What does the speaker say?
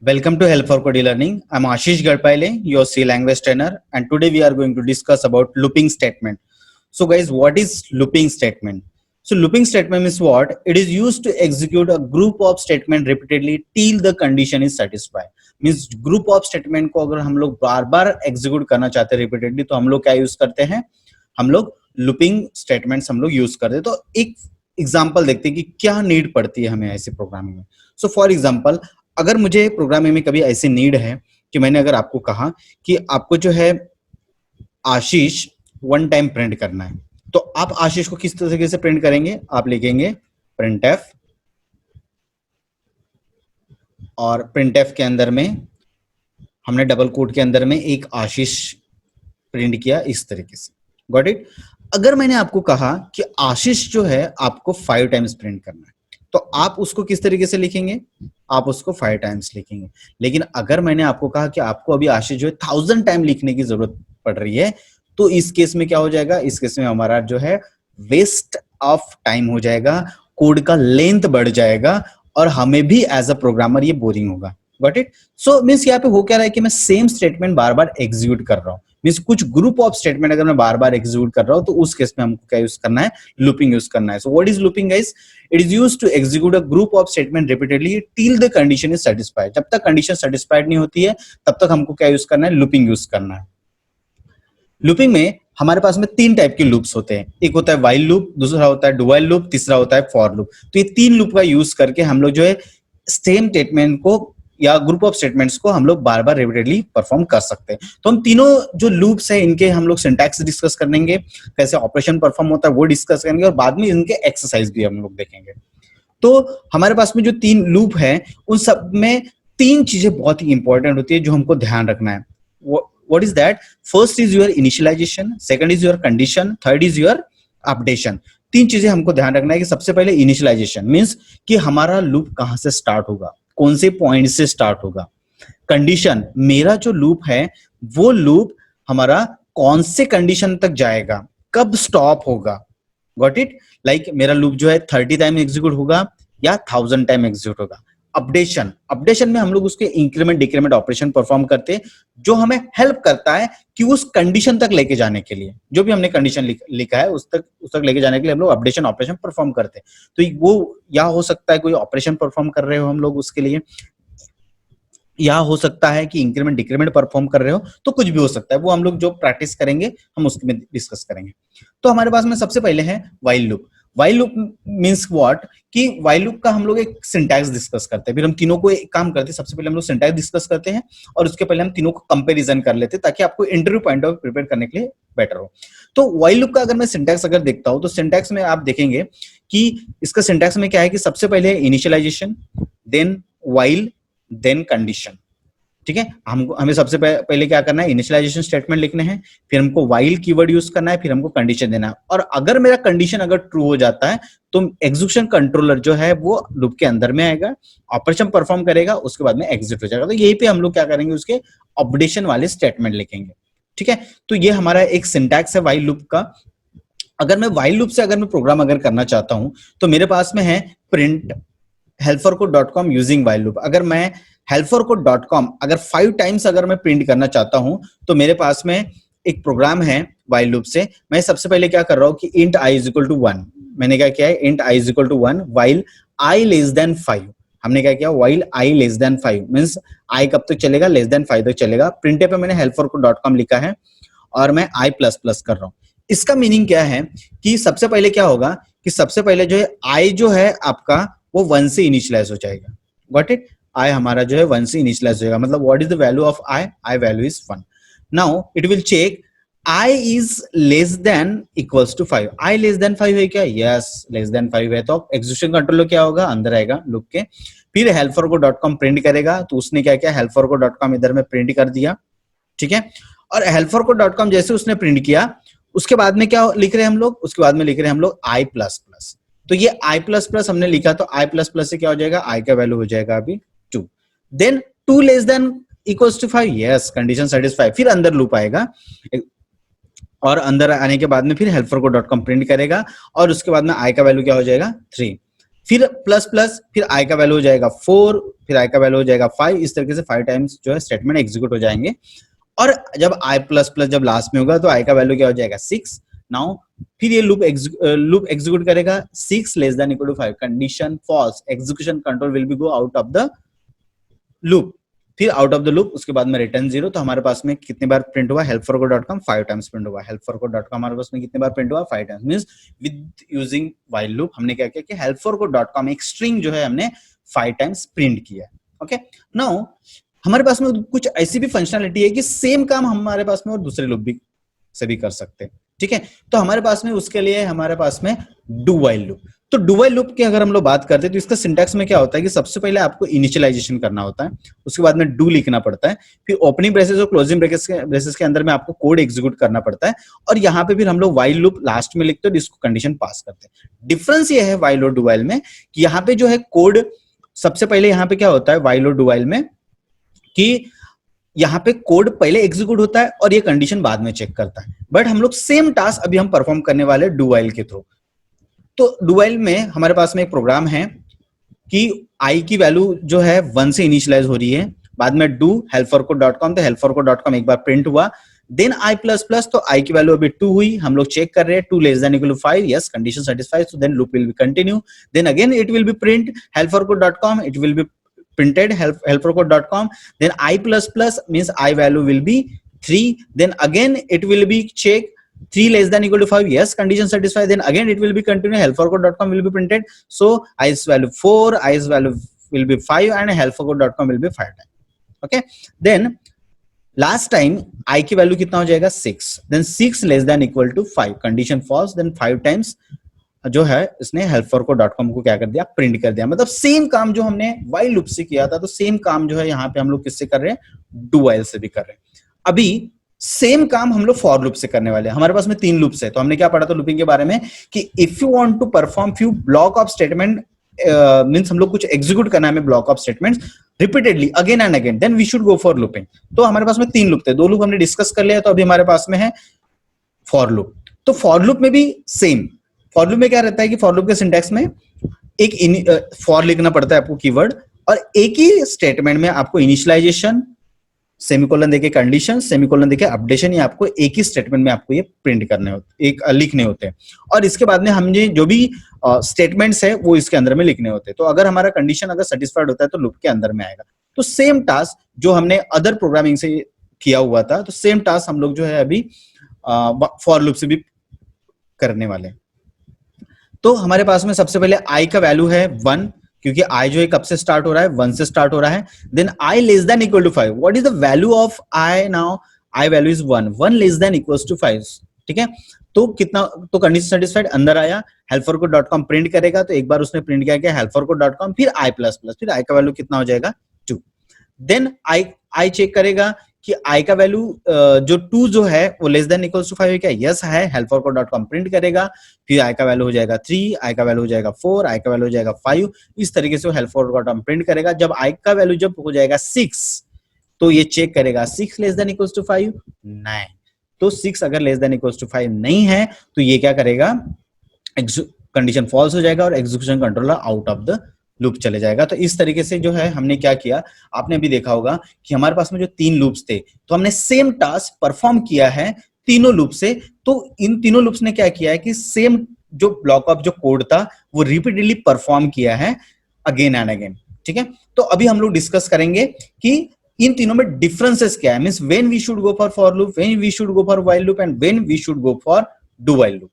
Welcome to Help for Code Learning. I'm Ashish Gadpaile, your C language trainer, and today we are going to discuss about looping statement. So guys, what is looping statement? So looping statement is what? It is used to execute a group of statement repeatedly till the condition is satisfied. Means group of statement को अगर हम लोग बार-बार execute करना चाहते हैं repeatedly तो हम लोग क्या use करते हैं? हम लोग looping statements हम लोग use करते हैं. तो एक एग्जाम्पल देखते हैं कि क्या नीड पड़ती है हमें ऐसी प्रोग्रामिंग में. सो फॉर एग्जाम्पल, अगर मुझे प्रोग्रामिंग में कभी ऐसी नीड है कि मैंने अगर आपको कहा कि आपको जो है आशीष वन टाइम प्रिंट करना है, तो आप आशीष को किस तरीके से प्रिंट करेंगे? आप लिखेंगे printf और printf के अंदर में हमने डबल कोट के अंदर में एक आशीष प्रिंट किया इस तरीके से. Got it? अगर मैंने आपको कहा कि आशीष जो है आपको 5 टाइम्स प्रिंट करना है, तो आप उसको किस तरीके से लिखेंगे? आप उसको 5 टाइम्स लिखेंगे. लेकिन अगर मैंने आपको कहा कि आपको अभी आशीष जो है 1000 टाइम लिखने की जरूरत पड़ रही है, तो इस केस में क्या हो जाएगा? इस केस में हमारा जो है वेस्ट ऑफ टाइम हो जाएगा, कोड का लेंथ बढ़ जाएगा और हमें भी एज अ प्रोग्रामर ये बोरिंग होगा. Got it? सो मीन्स यहाँ पे हो क्या रहा है कि मैं सेम स्टेटमेंट बार बार एग्जीक्यूट कर रहा हूँ. मीन्स कुछ ग्रुप ऑफ स्टेटमेंट अगर मैं बार बार एग्जीक्यूट कर रहा हूं तो उस केस में हमको क्या यूज करना है? लूपिंग यूज करना है. So what is looping guys? It is used to execute a group of statement repeatedly till the condition is satisfied. जब तक कंडीशन सेटिस्फाइड नहीं होती है तब तक हमको क्या यूज करना है? लूपिंग यूज करना है. लूपिंग में हमारे पास में 3 टाइप के लूप्स होते हैं. एक होता है व्हाइल लूप, दूसरा होता है डू व्हाइल लूप, तीसरा होता है फॉर लूप. तो ये 3 लूप का यूज करके हम लोग जो है सेम स्टेटमेंट को या ग्रुप ऑफ स्टेटमेंट्स को हम लोग बार बार रिपीटेडली परफॉर्म कर सकते हैं. तो हम तीनों जो लूप्स है इनके हम लोग सिंटैक्स डिस्कस करेंगे, कैसे ऑपरेशन परफॉर्म होता है वो डिस्कस करेंगे और बाद में इनके एक्सरसाइज भी हम लोग देखेंगे. तो हमारे पास में जो 3 लूप है उन सब में 3 चीजें बहुत ही इंपॉर्टेंट होती है जो हमको ध्यान रखना है. What is that? First is your initialization, second is your condition, third is your updation. 3 चीजें हमको ध्यान रखना है कि सबसे पहले इनिशियलाइजेशन मींस कि हमारा लूप कहां से स्टार्ट होगा, कौन से पॉइंट से स्टार्ट होगा. कंडीशन, मेरा जो लूप है वो लूप हमारा कौन से कंडीशन तक जाएगा, कब स्टॉप होगा. Got it? लाइक मेरा लूप जो है 30 टाइम एग्जीक्यूट होगा या 1000 टाइम एग्जीक्यूट होगा. अपडेशन, अपडेशन में हम लोग उसके इंक्रीमेंट डिक्रीमेंट ऑपरेशन परफॉर्म करते हैं जो हमें हेल्प करता है कि उस कंडीशन तक लेके जाने के लिए, जो भी हमने कंडीशन लिखा है उस तक लेके जाने के लिए हम लोग अपडेशन ऑपरेशन परफॉर्म करते हैं. तो वो या हो सकता है कोई ऑपरेशन परफॉर्म कर रहे हो हम लोग उसके लिए, या हो सकता है कि इंक्रीमेंट डिक्रीमेंट परफॉर्म कर रहे हो, तो कुछ भी हो सकता है. वो हम लोग जो प्रैक्टिस करेंगे हम उसमें डिस्कस करेंगे. तो हमारे पास में सबसे पहले है while loop. While loop means what? कि व्हाइल लूप का हम लोग एक सिंटैक्स डिस्कस करते हैं. फिर हम तीनों को एक काम करते हैं, सबसे पहले हम लोग सिंटैक्स डिस्कस करते हैं और उसके पहले हम तीनों को कंपैरिजन कर लेते हैं ताकि आपको इंटरव्यू पॉइंट ऑफ प्रिपेयर करने के लिए बेटर हो. तो व्हाइल लूप का अगर मैं सिंटैक्स अगर देखता हूं तो सिंटैक्स में आप देखेंगे कि इसका सिंटैक्स में क्या है कि सबसे पहले initialisation, then while, then condition. ठीक है? हमें सबसे पहले क्या करना है? इनिशियलाइजेशन स्टेटमेंट लिखने हैं, फिर हमको व्हाइल कीवर्ड यूज करना है, फिर हमको कंडीशन देना है. और अगर मेरा कंडीशन अगर ट्रू हो जाता है तो एग्जीक्यूशन कंट्रोलर जो है वो लूप के अंदर में आएगा, ऑपरेशन परफॉर्म करेगा, उसके बाद में एग्जिट हो जाएगा. तो यही पे हम लोग क्या करेंगे? उसके अपडेशन वाले स्टेटमेंट लिखेंगे. ठीक है? तो ये हमारा एक सिंटैक्स है व्हाइल लूप का. अगर मैं व्हाइल लूप से अगर मैं प्रोग्राम अगर करना चाहता हूं तो मेरे पास में है print helpforcode.com using while loop. अगर मैं helpforcode.com अगर 5 टाइम्स अगर मैं प्रिंट करना चाहता हूं तो मेरे पास में एक प्रोग्राम है व्हाइल लूप से. मैं सबसे पहले क्या कर रहा हूं कि int i is equal to 1. मैंने क्या किया है? int i is equal to 1 while i less than 5. हमने क्या किया? while i less than 5 means i कब तक चलेगा? लेस देन 5 तक चलेगा. प्रिंट पे मैंने helpforcode.com लिखा है और मैं i प्लस प्लस कर रहा हूं. इसका मीनिंग क्या है कि सबसे पहले क्या होगा कि सबसे पहले जो है i जो है आपका वो 1 से इनिशियलाइज हो जाएगा. Got it? i हमारा जो है 1 से इनिशियलाइज हो जाएगा. मतलब what is the value of i value is 1. Now it will check i is less than equals to 5. i less than 5 है क्या? यस, लेस देन 5 है. तो एग्जीक्यूशन कंट्रोलर क्या होगा? अंदर आएगा लूप के. फिर helpforcode.com प्रिंट करेगा. तो उसने क्या किया? helpforcode.com इधर में प्रिंट कर दिया. ठीक है? और helpforcode.com जैसे उसने प्रिंट किया उसके बाद में क्या लिख रहे हैं हम लोग? उसके बाद में लिख रहे हैं हम लोग i प्लस प्लस. तो ये i प्लस प्लस हमने लिखा तो i प्लस प्लस से क्या हो जाएगा? i का वैल्यू हो जाएगा अभी 2. Then 2 less than equals to 5. Yes, condition satisfy. फिर अंदर लूप आएगा और अंदर आने के बाद में फिर helpforcode.com प्रिंट करेगा और उसके बाद में i का वैल्यू क्या हो जाएगा? 3. फिर प्लस प्लस, फिर आई का वैल्यू हो जाएगा 4, फिर आई का वैल्यू हो जाएगा 5, इस तरीके से 5 टाइम्स जो है स्टेटमेंट एग्जीक्यूट हो जाएंगे। और जब आई प्लस प्लस जब लास्ट में होगा तो आई का वैल्यू क्या हो जाएगा 6। नाउ फिर ये लूप एग्जीक्यूट करेगा 6 less than equal to 5, condition false, execution control will be go out of the loop. फिर आउट ऑफ द लूप उसके बाद में रिटर्न 0। तो हमारे पास में कितने बार प्रिंट हुआ helpforgo.com 5 टाइम्स प्रिंट हुआ। helpforgo.com हमारे पास में कितने बार प्रिंट हुआ 5 times, means with using while loop हमने क्या किया कि helpforgo.com एक स्ट्रिंग जो है हमने 5 टाइम्स प्रिंट किया। ओके, नाउ हमारे पास में कुछ ऐसी भी फंक्शनलिटी है कि सेम काम हमारे पास में और दूसरे लूप भी से भी कर सकते हैं। ठीक है, तो हमारे पास में उसके लिए हमारे पास में डू व्हाइल लूप। तो डू व्हाइल लूप की अगर हम लोग बात करते हैं तो इसका सिंटैक्स में क्या होता है कि सबसे पहले आपको इनिशियलाइजेशन करना होता है, उसके बाद में डू लिखना पड़ता है, फिर ओपनिंग ब्रेसेस और क्लोजिंग ब्रेसेस के अंदर में आपको कोड एग्जीक्यूट करना पड़ता है, और यहाँ पे फिर हम लोग व्हाइल लूप लास्ट में लिखते हैं, इसको कंडीशन पास करते हैं। डिफरेंस ये है व्हाइल और डू व्हाइल में कि यहाँ पे जो है कोड सबसे पहले यहाँ पे क्या होता है व्हाइल और डू व्हाइल में कि यहाँ पे कोड पहले एग्जीक्यूट होता है और ये कंडीशन बाद में चेक करता है। बट हम लोग सेम टास्क अभी हम परफॉर्म करने वाले डू व्हाइल के थ्रू। तो डू व्हाइल में हमारे पास में एक प्रोग्राम है कि आई की वैल्यू जो है 1 से इनिशियलाइज हो रही है, बाद में डू helpforgo.com, तो helpforgo.com एक बार प्रिंट हुआ, देन आई प्लस प्लस, तो आई की वैल्यू अभी 2 हुई, हम लोग चेक कर रहे हैं 2 less than equal to 5, yes condition satisfied, so then loop will be continue, then again it will be print helpforgo.com, it will be printed helpforgo.com, then I plus plus means I value will be 3, then again it will be check 3 less than equal to 5, yes condition satisfied, then again it will be continue, helpforgo.com will be printed, so I's value 4, I's value will be 5 and helpforgo.com will be 5 times. Okay, then last time I की value कितना हो जाएगा 6, then 6 less than equal to 5, condition false, then 5 times जो है इसने helpforgo.com को क्या कर दिया प्रिंट कर दिया। मतलब सेम काम जो हमने व्हाइल लूप से किया था तो सेम काम जो है यहाँ पे हम लोग किससे कर रहे हैं डू व्हाइल से भी कर रहे हैं। अभी सेम काम हम लोग फॉर लूप से करने वाले हैं। हमारे पास में 3 लूप्स है, तो हमने क्या पढ़ा था लूपिंग के बारे में कि if you want to perform few block of statement means हम लोग कुछ एग्जीक्यूट करना है block of statements repeatedly again and again, then we should go for looping. तो हमारे पास में 3 लूप थे, 2 लूप हमने डिस्कस कर लिया, तो अभी हमारे पास में है फॉर लूप। तो फॉर लूप में भी सेम, फॉर लूप में क्या रहता है कि फॉर लूप के सिंटैक्स में एक फॉर लिखना पड़ता है आपको कीवर्ड, और एक ही स्टेटमेंट में आपको इनिशियलाइजेशन, सेमीकोलन देके कंडीशन, सेमीकोलन देके अपडेशन, ये आपको एक ही स्टेटमेंट में आपको ये प्रिंट करने होते, एक लिखने होते हैं, और इसके बाद में हमने जो भी स्टेटमेंट्स है वो इसके अंदर में लिखने होते हैं। तो अगर हमारा कंडीशन अगर सेटिस्फाइड होता है तो लूप के अंदर में आएगा। तो सेम टास्क जो हमने अदर प्रोग्रामिंग से किया हुआ था, तो सेम टास्क हम लोग जो है अभी फॉर लूप से भी करने वाले। तो हमारे पास में सबसे पहले आई का वैल्यू है 1, क्योंकि आई जो है कब से स्टार्ट हो रहा है 1 से स्टार्ट हो रहा है। Then i less than equal to 5, what is the value of i now, i value is 1, 1 less than equals to 5। ठीक है, तो कितना, तो कंडीशन सेटिस्फाइड अंदर आया, helpforgo.com प्रिंट करेगा, तो एक बार उसने प्रिंट किया क्या helpforgo.com, फिर आई प्लस प्लस, फिर आई का वैल्यू कितना हो जाएगा 2। देन आई चेक करेगा कि आई का वैल्यू जो 2 जो है वो लेस देन इक्वल्स टू 5 है क्या, यस है, helpforgo.com प्रिंट करेगा, फिर आई का वैल्यू हो जाएगा 3, आई का वैल्यू हो जाएगा 4, आई का वैल्यू हो जाएगा 5, इस तरीके से helpforgo.com प्रिंट करेगा। जब आई का वैल्यू जब हो जाएगा 6 तो ये चेक करेगा 6 लेस देन इक्वल्स टू 5, नहीं, तो 6 अगर लेस देन इक्वल्स टू 5 नहीं है तो ये क्या करेगा, कंडीशन फॉल्स हो जाएगा और execution controller out of the loop चले जाएगा। तो इस तरीके से जो है हमने क्या किया, आपने अभी देखा होगा कि हमारे पास में जो 3 लूप्स थे, तो हमने सेम टास्क परफॉर्म किया है तीनों लूप से। तो इन तीनों लूप्स ने क्या किया है कि सेम जो ब्लॉक ऑफ जो कोड था वो रिपीटेडली परफॉर्म किया है अगेन एंड अगेन। ठीक है, तो अभी हम लोग डिस्कस करेंगे कि इन तीनों में डिफरेंसेस क्या है, means when we should go for loop, when we should go for while loop and when we should go for do while loop.